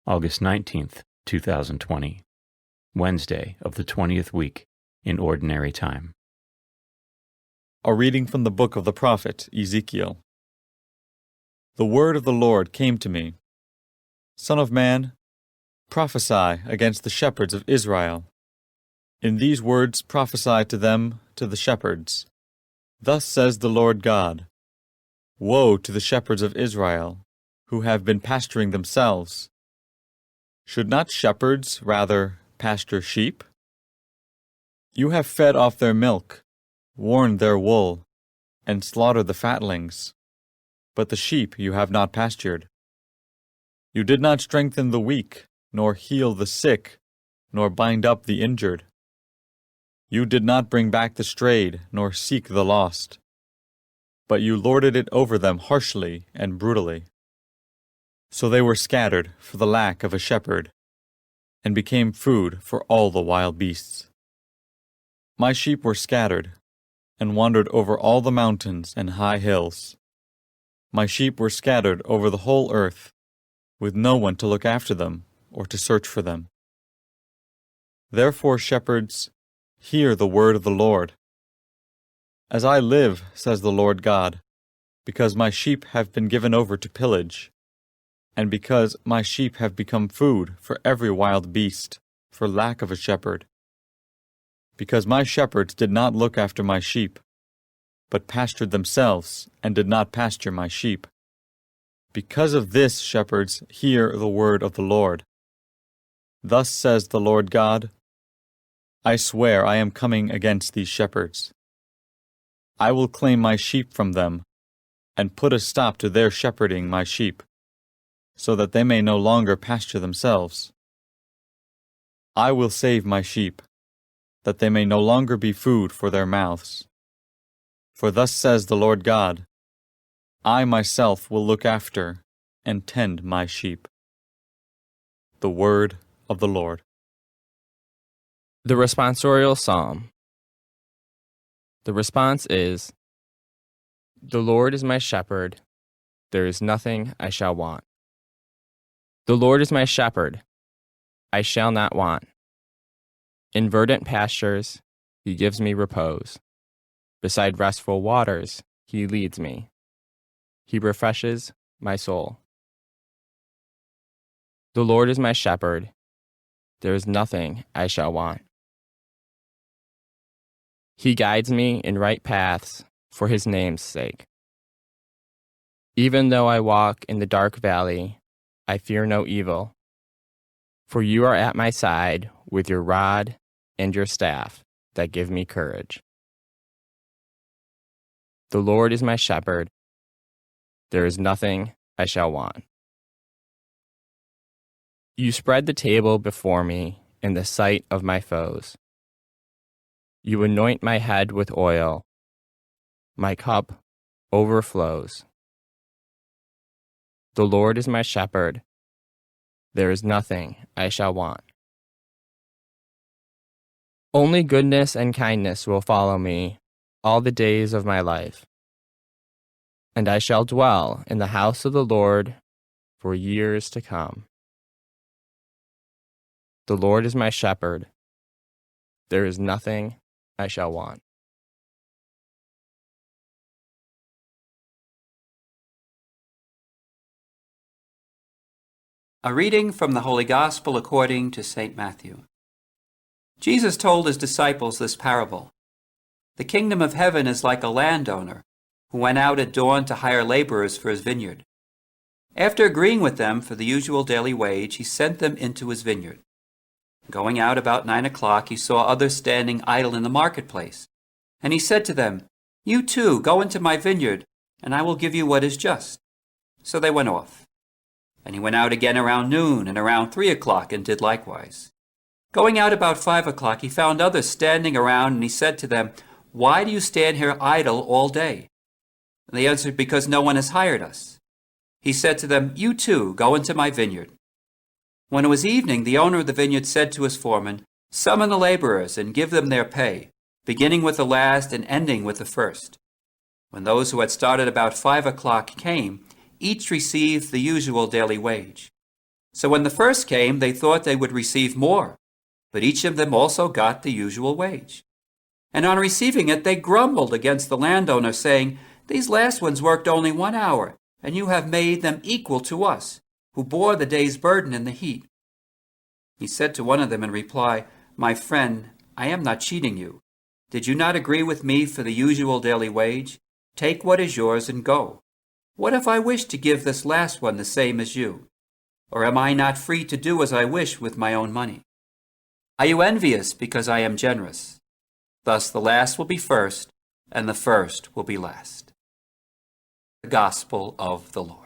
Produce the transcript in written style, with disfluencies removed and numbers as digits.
August 19th, 2020, Wednesday of the 20th week in Ordinary Time. A reading from the book of the prophet Ezekiel. The word of the Lord came to me. Son of man, prophesy against the shepherds of Israel. In these words prophesy to them, to the shepherds. Thus says the Lord God, Woe to the shepherds of Israel, who have been pasturing themselves. Should not shepherds rather pasture sheep? You have fed off their milk, worn their wool, and slaughtered the fatlings. But the sheep you have not pastured. You did not strengthen the weak, nor heal the sick, nor bind up the injured. You did not bring back the strayed, nor seek the lost. But you lorded it over them harshly and brutally. So they were scattered for the lack of a shepherd, and became food for all the wild beasts. My sheep were scattered, and wandered over all the mountains and high hills. My sheep were scattered over the whole earth, with no one to look after them or to search for them. Therefore, shepherds, hear the word of the Lord. As I live, says the Lord God, because my sheep have been given over to pillage, and because my sheep have become food for every wild beast, for lack of a shepherd. Because my shepherds did not look after my sheep, but pastured themselves, and did not pasture my sheep. Because of this, shepherds, hear the word of the Lord. Thus says the Lord God, I swear I am coming against these shepherds. I will claim my sheep from them, and put a stop to their shepherding my sheep, so that they may no longer pasture themselves. I will save my sheep, that they may no longer be food for their mouths. For thus says the Lord God, I myself will look after and tend my sheep. The word of the Lord. The responsorial psalm. The response is, The Lord is my shepherd, there is nothing I shall want. The Lord is my shepherd, I shall not want. In verdant pastures, he gives me repose. Beside restful waters, he leads me. He refreshes my soul. The Lord is my shepherd, there is nothing I shall want. He guides me in right paths for his name's sake. Even though I walk in the dark valley, I fear no evil, for you are at my side with your rod and your staff that give me courage. The Lord is my shepherd, there is nothing I shall want. You spread the table before me in the sight of my foes. You anoint my head with oil, my cup overflows. The Lord is my shepherd, there is nothing I shall want. Only goodness and kindness will follow me all the days of my life, and I shall dwell in the house of the Lord for years to come. The Lord is my shepherd, there is nothing I shall want. A reading from the Holy Gospel according to St. Matthew. Jesus told his disciples this parable. The kingdom of heaven is like a landowner who went out at dawn to hire laborers for his vineyard. After agreeing with them for the usual daily wage, he sent them into his vineyard. Going out about 9 o'clock, he saw others standing idle in the marketplace. And he said to them, You too, go into my vineyard, and I will give you what is just. So they went off. And he went out again around noon, and around 3 o'clock, and did likewise. Going out about 5 o'clock, he found others standing around, and he said to them, Why do you stand here idle all day? And they answered, Because no one has hired us. He said to them, You too, go into my vineyard. When it was evening, the owner of the vineyard said to his foreman, Summon the laborers and give them their pay, beginning with the last and ending with the first. When those who had started about 5 o'clock came, each received the usual daily wage. So when the first came, they thought they would receive more, but each of them also got the usual wage. And on receiving it, they grumbled against the landowner, saying, 'These last ones worked only 1 hour, and you have made them equal to us, who bore the day's burden in the heat.' He said to one of them in reply, 'My friend, I am not cheating you. Did you not agree with me for the usual daily wage? Take what is yours and go. What if I wish to give this last one the same as you? Or am I not free to do as I wish with my own money? Are you envious because I am generous? Thus the last will be first, and the first will be last.'" The Gospel of the Lord.